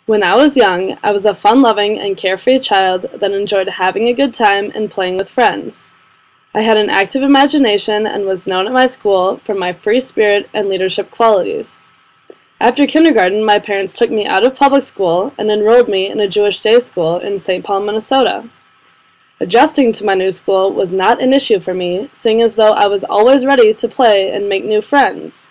When I was young, I was a fun-loving and carefree child that enjoyed having a good time and playing with friends. I had an active imagination and was known at my school for my free spirit and leadership qualities. After kindergarten, my parents took me out of public school and enrolled me in a Jewish day school in St. Paul, Minnesota. Adjusting to my new school was not an issue for me, seeing as though I was always ready to play and make new friends.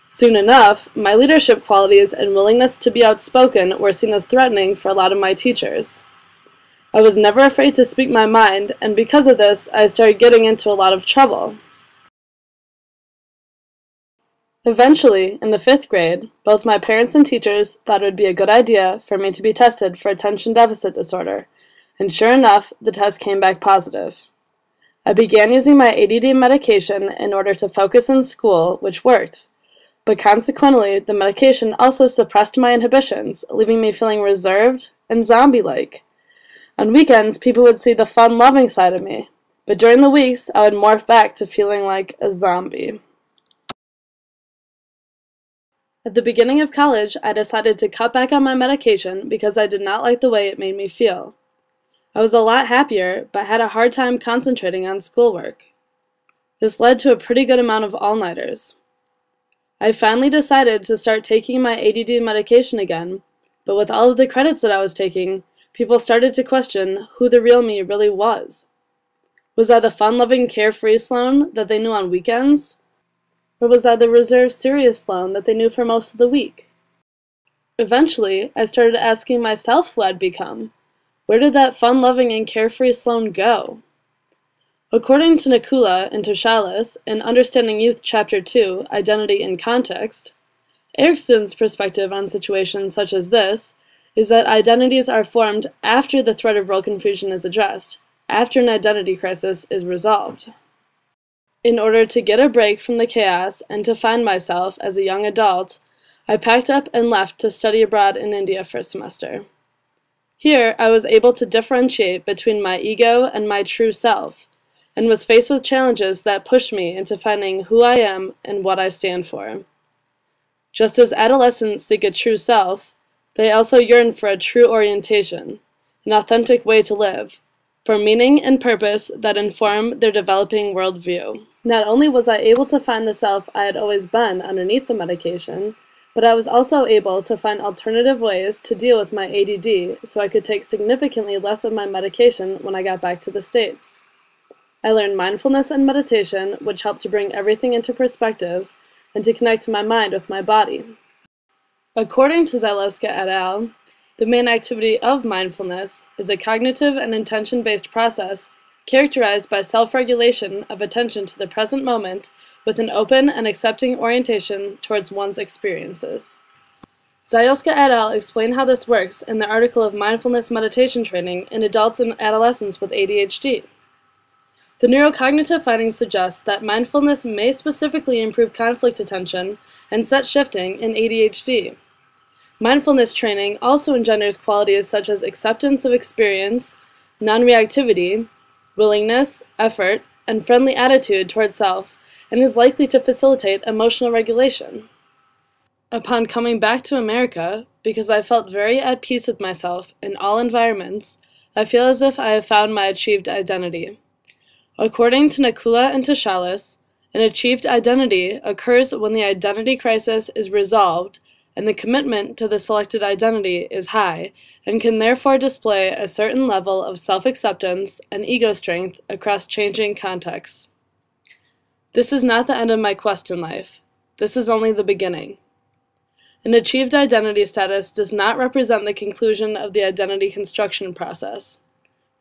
Soon enough, my leadership qualities and willingness to be outspoken were seen as threatening for a lot of my teachers. I was never afraid to speak my mind, and because of this, I started getting into a lot of trouble. Eventually, in the 5th grade, both my parents and teachers thought it would be a good idea for me to be tested for attention deficit disorder, and sure enough, the test came back positive. I began using my ADD medication in order to focus in school, which worked, but consequently, the medication also suppressed my inhibitions, leaving me feeling reserved and zombie-like. On weekends, people would see the fun-loving side of me, but during the weeks, I would morph back to feeling like a zombie. At the beginning of college, I decided to cut back on my medication because I did not like the way it made me feel. I was a lot happier, but had a hard time concentrating on schoolwork. This led to a pretty good amount of all-nighters. I finally decided to start taking my ADD medication again, but with all of the credits that I was taking, people started to question who the real me really was. Was I the fun-loving, carefree Sloane that they knew on weekends? Or was I the reserved, serious Sloane that they knew for most of the week? Eventually, I started asking myself who I'd become. Where did that fun-loving and carefree Sloane go? According to Nakkula and Toshalis in Understanding Youth Chapter 2, Identity and Context, Erickson's perspective on situations such as this is that identities are formed after the threat of role confusion is addressed, after an identity crisis is resolved. In order to get a break from the chaos and to find myself as a young adult, I packed up and left to study abroad in India for a semester. Here, I was able to differentiate between my ego and my true self, and was faced with challenges that pushed me into finding who I am and what I stand for. Just as adolescents seek a true self, they also yearn for a true orientation, an authentic way to live, for meaning and purpose that inform their developing worldview. Not only was I able to find the self I had always been underneath the medication, but I was also able to find alternative ways to deal with my ADD so I could take significantly less of my medication when I got back to the States. I learned mindfulness and meditation, which helped to bring everything into perspective and to connect my mind with my body. According to Zylowska et al., the main activity of mindfulness is a cognitive and intention-based process characterized by self-regulation of attention to the present moment with an open and accepting orientation towards one's experiences. Zylowska et al. Explain how this works in the article of Mindfulness Meditation Training in Adults and Adolescents with ADHD. The neurocognitive findings suggest that mindfulness may specifically improve conflict attention and set shifting in ADHD. Mindfulness training also engenders qualities such as acceptance of experience, non-reactivity, willingness, effort, and friendly attitude toward self, and is likely to facilitate emotional regulation. Upon coming back to America, because I felt very at peace with myself in all environments, I feel as if I have found my achieved identity. According to Nakkula and Toshalis, an achieved identity occurs when the identity crisis is resolved and the commitment to the selected identity is high, and can therefore display a certain level of self-acceptance and ego strength across changing contexts. This is not the end of my quest in life. This is only the beginning. An achieved identity status does not represent the conclusion of the identity construction process.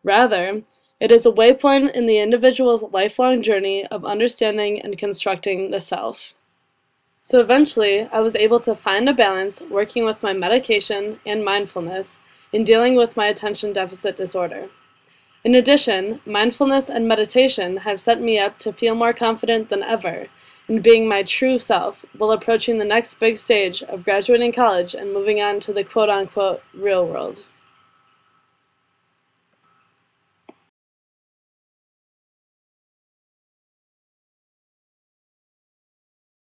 Rather, it is a waypoint in the individual's lifelong journey of understanding and constructing the self. So eventually, I was able to find a balance working with my medication and mindfulness in dealing with my attention deficit disorder. In addition, mindfulness and meditation have set me up to feel more confident than ever in being my true self while approaching the next big stage of graduating college and moving on to the quote-unquote real world.